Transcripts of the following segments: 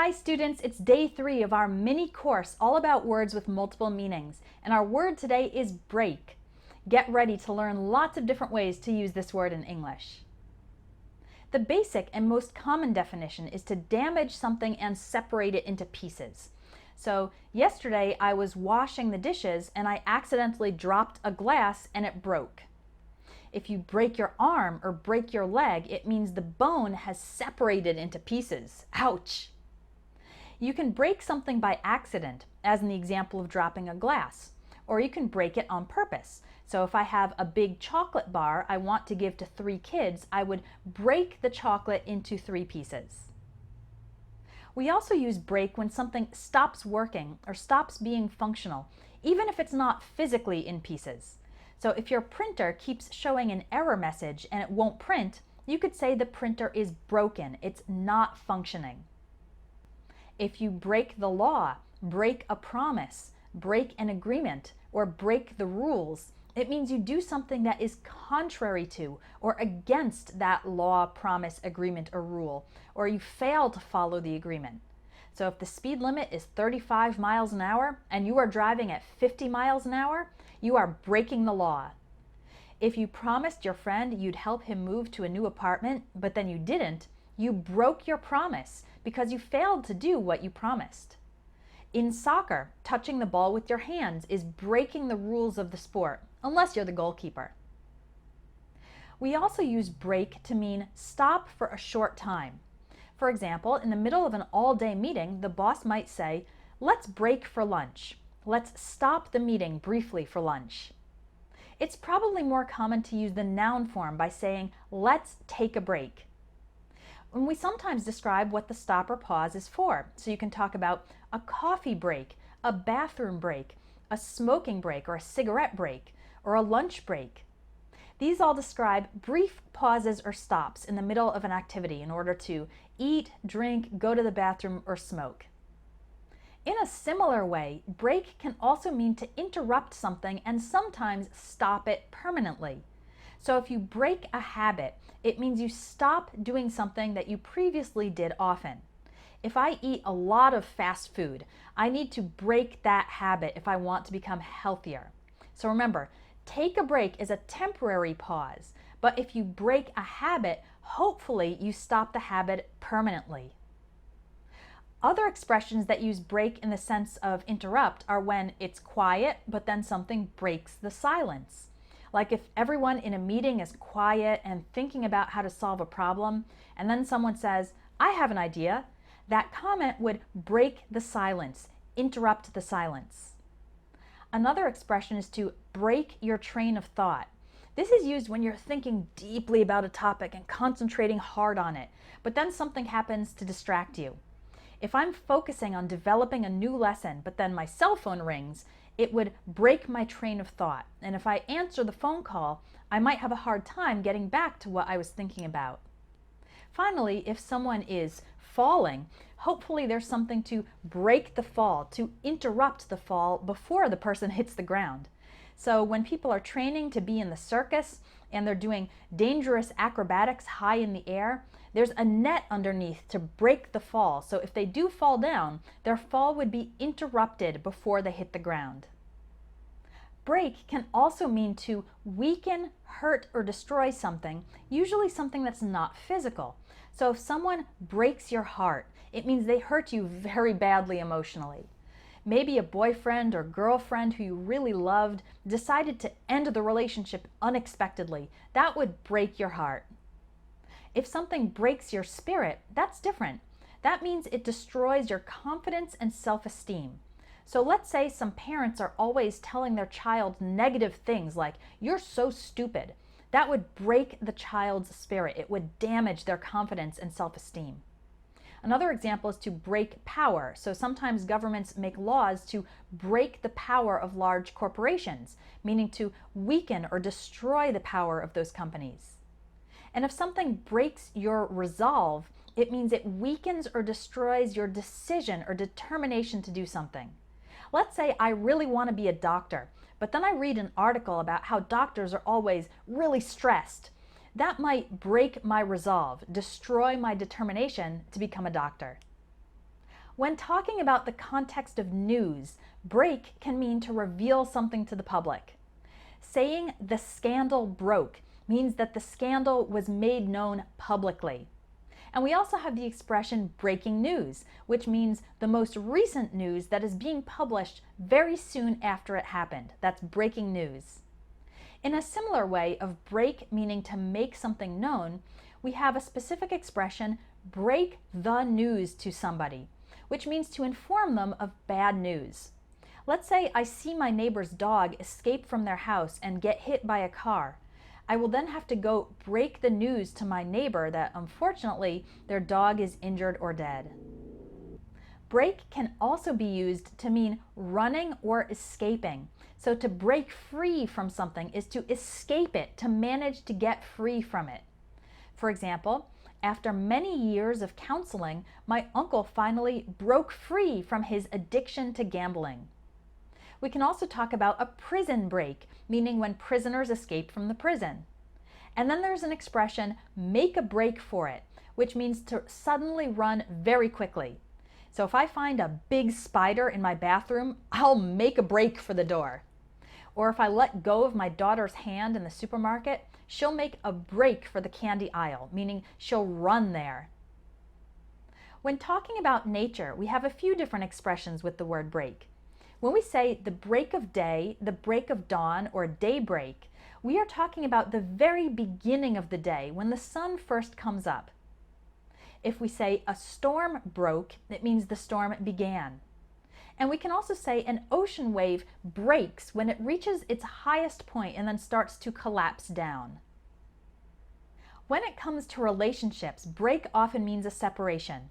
Hi students, it's day 3 of our mini course all about words with multiple meanings, and our word today is break. Get ready to learn lots of different ways to use this word in English. The basic and most common definition is to damage something and separate it into pieces. So yesterday I was washing the dishes and I accidentally dropped a glass and it broke. If you break your arm or break your leg, it means the bone has separated into pieces. Ouch! You can break something by accident, as in the example of dropping a glass, or you can break it on purpose. So if I have a big chocolate bar I want to give to 3 kids, I would break the chocolate into 3 pieces. We also use break when something stops working or stops being functional, even if it's not physically in pieces. So if your printer keeps showing an error message and it won't print, you could say the printer is broken, it's not functioning. If you break the law, break a promise, break an agreement, or break the rules, it means you do something that is contrary to or against that law, promise, agreement, or rule, or you fail to follow the agreement. So if the speed limit is 35 miles an hour and you are driving at 50 miles an hour, you are breaking the law. If you promised your friend you'd help him move to a new apartment, but then you didn't, you broke your promise because you failed to do what you promised. In soccer, touching the ball with your hands is breaking the rules of the sport, unless you're the goalkeeper. We also use break to mean stop for a short time. For example, in the middle of an all-day meeting, the boss might say, "Let's break for lunch. Let's stop the meeting briefly for lunch." It's probably more common to use the noun form by saying, "Let's take a break." And we sometimes describe what the stop or pause is for. So you can talk about a coffee break, a bathroom break, a smoking break or a cigarette break, or a lunch break. These all describe brief pauses or stops in the middle of an activity in order to eat, drink, go to the bathroom, or smoke. In a similar way, break can also mean to interrupt something and sometimes stop it permanently. So if you break a habit, it means you stop doing something that you previously did often. If I eat a lot of fast food, I need to break that habit if I want to become healthier. So remember, take a break is a temporary pause, but if you break a habit, hopefully you stop the habit permanently. Other expressions that use break in the sense of interrupt are when it's quiet, but then something breaks the silence. Like if everyone in a meeting is quiet and thinking about how to solve a problem, and then someone says, "I have an idea," that comment would break the silence, interrupt the silence. Another expression is to break your train of thought. This is used when you're thinking deeply about a topic and concentrating hard on it, but then something happens to distract you. If I'm focusing on developing a new lesson, but then my cell phone rings, it would break my train of thought. And if I answer the phone call, I might have a hard time getting back to what I was thinking about. Finally, if someone is falling, hopefully there's something to break the fall, to interrupt the fall before the person hits the ground. So when people are training to be in the circus and they're doing dangerous acrobatics high in the air, there's a net underneath to break the fall. So if they do fall down, their fall would be interrupted before they hit the ground. Break can also mean to weaken, hurt, or destroy something, usually something that's not physical. So if someone breaks your heart, it means they hurt you very badly emotionally. Maybe a boyfriend or girlfriend who you really loved decided to end the relationship unexpectedly. That would break your heart. If something breaks your spirit, that's different. That means it destroys your confidence and self-esteem. So let's say some parents are always telling their child negative things like, "You're so stupid." That would break the child's spirit. It would damage their confidence and self-esteem. Another example is to break power. So sometimes governments make laws to break the power of large corporations, meaning to weaken or destroy the power of those companies. And if something breaks your resolve, it means it weakens or destroys your decision or determination to do something. Let's say I really want to be a doctor, but then I read an article about how doctors are always really stressed. That might break my resolve, destroy my determination to become a doctor. When talking about the context of news, break can mean to reveal something to the public. Saying the scandal broke means that the scandal was made known publicly. And we also have the expression breaking news, which means the most recent news that is being published very soon after it happened. That's breaking news. In a similar way of break meaning to make something known, we have a specific expression, break the news to somebody, which means to inform them of bad news. Let's say I see my neighbor's dog escape from their house and get hit by a car. I will then have to go break the news to my neighbor that unfortunately their dog is injured or dead. Break can also be used to mean running or escaping. So to break free from something is to escape it, to manage to get free from it. For example, after many years of counseling, my uncle finally broke free from his addiction to gambling. We can also talk about a prison break, meaning when prisoners escape from the prison. And then there's an expression, make a break for it, which means to suddenly run very quickly. So if I find a big spider in my bathroom, I'll make a break for the door. Or if I let go of my daughter's hand in the supermarket, she'll make a break for the candy aisle, meaning she'll run there. When talking about nature, we have a few different expressions with the word break. When we say the break of day, the break of dawn, or daybreak, we are talking about the very beginning of the day, when the sun first comes up. If we say a storm broke, it means the storm began. And we can also say an ocean wave breaks when it reaches its highest point and then starts to collapse down. When it comes to relationships, break often means a separation.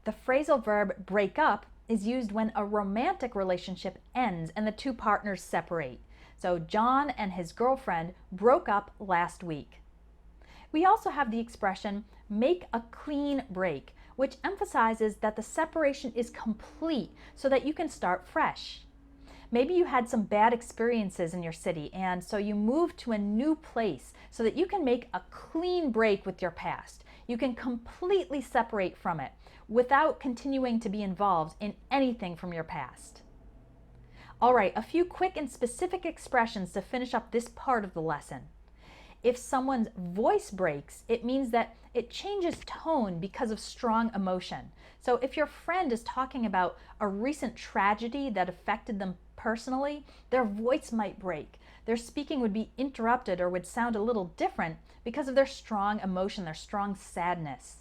The phrasal verb break up is used when a romantic relationship ends and the two partners separate. So John and his girlfriend broke up last week. We also have the expression make a clean break, which emphasizes that the separation is complete so that you can start fresh. Maybe you had some bad experiences in your city and so you moved to a new place so that you can make a clean break with your past. You can completely separate from it without continuing to be involved in anything from your past. All right, a few quick and specific expressions to finish up this part of the lesson. If someone's voice breaks, it means that it changes tone because of strong emotion. So if your friend is talking about a recent tragedy that affected them personally, their voice might break. Their speaking would be interrupted or would sound a little different because of their strong emotion, their strong sadness.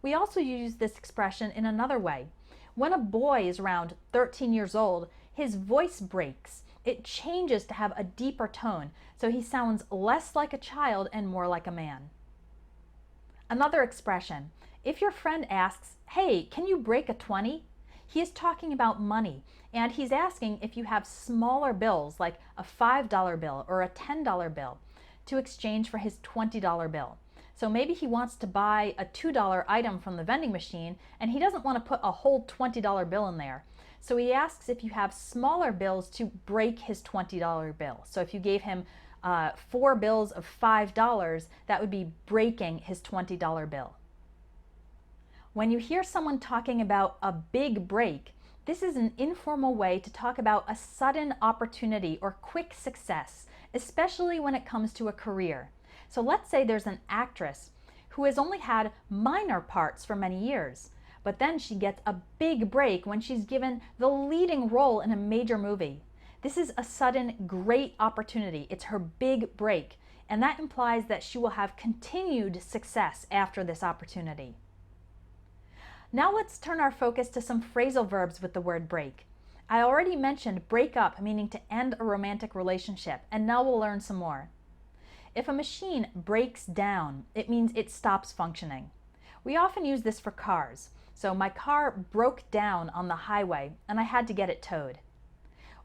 We also use this expression in another way. When a boy is around 13 years old, his voice breaks. It changes to have a deeper tone, so he sounds less like a child and more like a man. Another expression, if your friend asks, hey, can you break a 20? He is talking about money, and he's asking if you have smaller bills like a $5 bill or a $10 bill to exchange for his $20 bill. So maybe he wants to buy a $2 item from the vending machine and he doesn't want to put a whole $20 bill in there. So he asks if you have smaller bills to break his $20 bill. So if you gave him 4 bills of $5, that would be breaking his $20 bill. When you hear someone talking about a big break, this is an informal way to talk about a sudden opportunity or quick success, especially when it comes to a career. So let's say there's an actress who has only had minor parts for many years, but then she gets a big break when she's given the leading role in a major movie. This is a sudden great opportunity. It's her big break, and that implies that she will have continued success after this opportunity. Now let's turn our focus to some phrasal verbs with the word break. I already mentioned break up, meaning to end a romantic relationship, and now we'll learn some more. If a machine breaks down, it means it stops functioning. We often use this for cars. So my car broke down on the highway and I had to get it towed.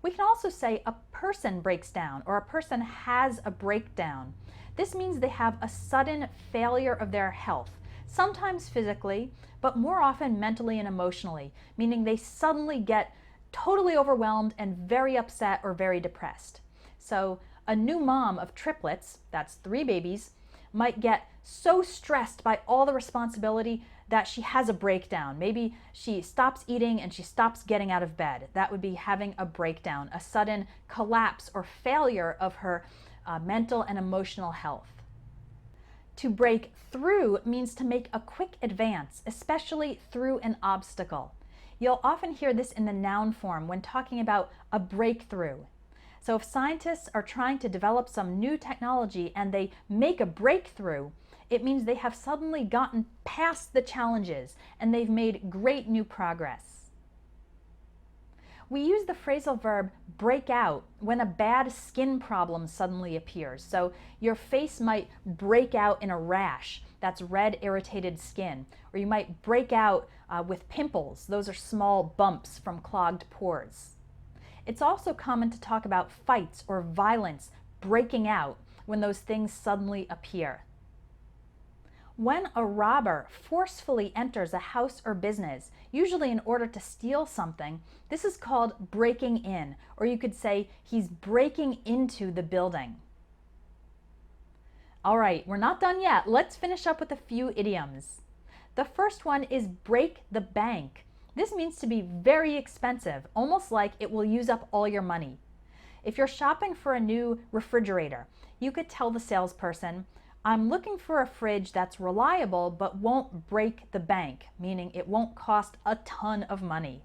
We can also say a person breaks down or a person has a breakdown. This means they have a sudden failure of their health, sometimes physically, but more often mentally and emotionally, meaning they suddenly get totally overwhelmed and very upset or very depressed. So a new mom of triplets, that's 3 babies, might get so stressed by all the responsibility that she has a breakdown. Maybe she stops eating and she stops getting out of bed. That would be having a breakdown, a sudden collapse or failure of her mental and emotional health. To break through means to make a quick advance, especially through an obstacle. You'll often hear this in the noun form when talking about a breakthrough. So if scientists are trying to develop some new technology and they make a breakthrough, it means they have suddenly gotten past the challenges and they've made great new progress. We use the phrasal verb break out when a bad skin problem suddenly appears. So your face might break out in a rash. That's red, irritated skin. Or you might break out with pimples. Those are small bumps from clogged pores. It's also common to talk about fights or violence breaking out when those things suddenly appear. When a robber forcefully enters a house or business, usually in order to steal something, this is called breaking in, or you could say he's breaking into the building. All right, we're not done yet. Let's finish up with a few idioms. The first one is break the bank. This means to be very expensive, almost like it will use up all your money. If you're shopping for a new refrigerator, you could tell the salesperson, I'm looking for a fridge that's reliable but won't break the bank, meaning it won't cost a ton of money.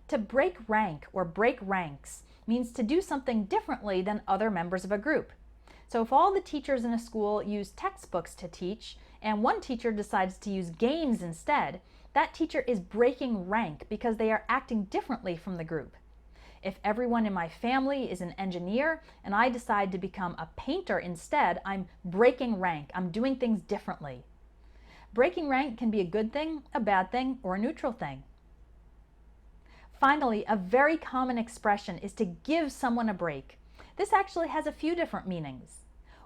To break rank or break ranks means to do something differently than other members of a group. So if all the teachers in a school use textbooks to teach and one teacher decides to use games instead, that teacher is breaking rank because they are acting differently from the group. If everyone in my family is an engineer and I decide to become a painter instead, I'm breaking rank. I'm doing things differently. Breaking rank can be a good thing, a bad thing, or a neutral thing. Finally, a very common expression is to give someone a break. This actually has a few different meanings.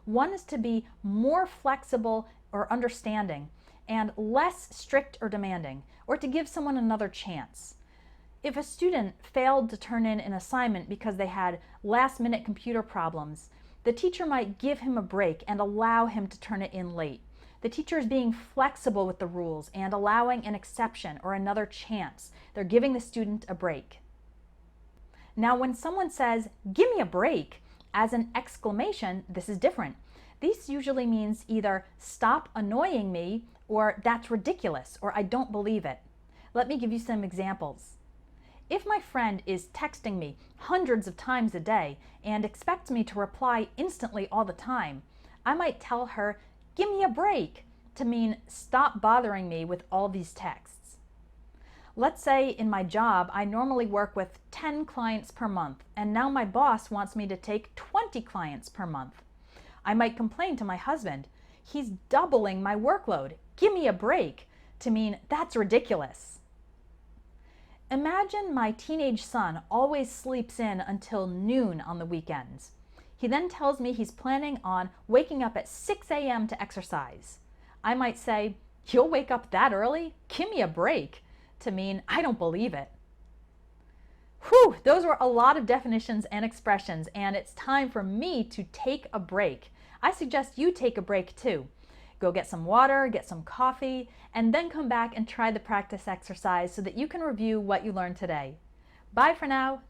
One is to be more flexible or understanding and less strict or demanding, or to give someone another chance. If a student failed to turn in an assignment because they had last-minute computer problems, the teacher might give him a break and allow him to turn it in late. The teacher is being flexible with the rules and allowing an exception or another chance. They're giving the student a break. Now, when someone says, "Give me a break," as an exclamation, this is different. This usually means either "Stop annoying me," or "That's ridiculous," or "I don't believe it." Let me give you some examples. If my friend is texting me hundreds of times a day and expects me to reply instantly all the time, I might tell her, "Give me a break," to mean stop bothering me with all these texts. Let's say in my job, I normally work with 10 clients per month, and now my boss wants me to take 20 clients per month. I might complain to my husband, "He's doubling my workload. Give me a break," to mean that's ridiculous. Imagine my teenage son always sleeps in until noon on the weekends. He then tells me he's planning on waking up at 6 a.m. to exercise. I might say, "You'll wake up that early? Give me a break," to mean I don't believe it. Whew, those were a lot of definitions and expressions, and it's time for me to take a break. I suggest you take a break too. Go get some water, get some coffee, and then come back and try the practice exercise so that you can review what you learned today. Bye for now.